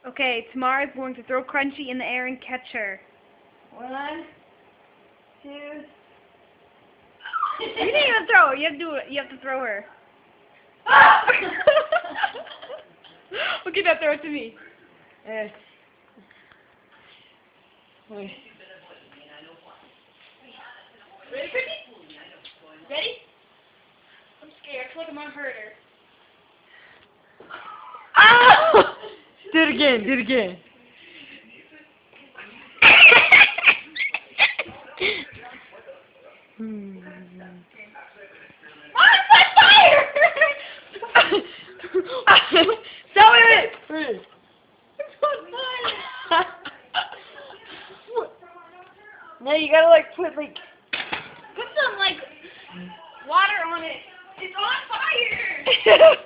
Okay, Tamara's going to throw Crunchy in the air and catch her. 1, 2. You didn't even throw her. You have to do it. You have to throw her. Okay, now throw it to me. Wait. Ready, Crunchy? Ready? I'm scared. I feel like I'm gonna hurt her. Ah! Do it again. Do it again. Stop it! No, you gotta like put like. Put some like water on it. It's on fire!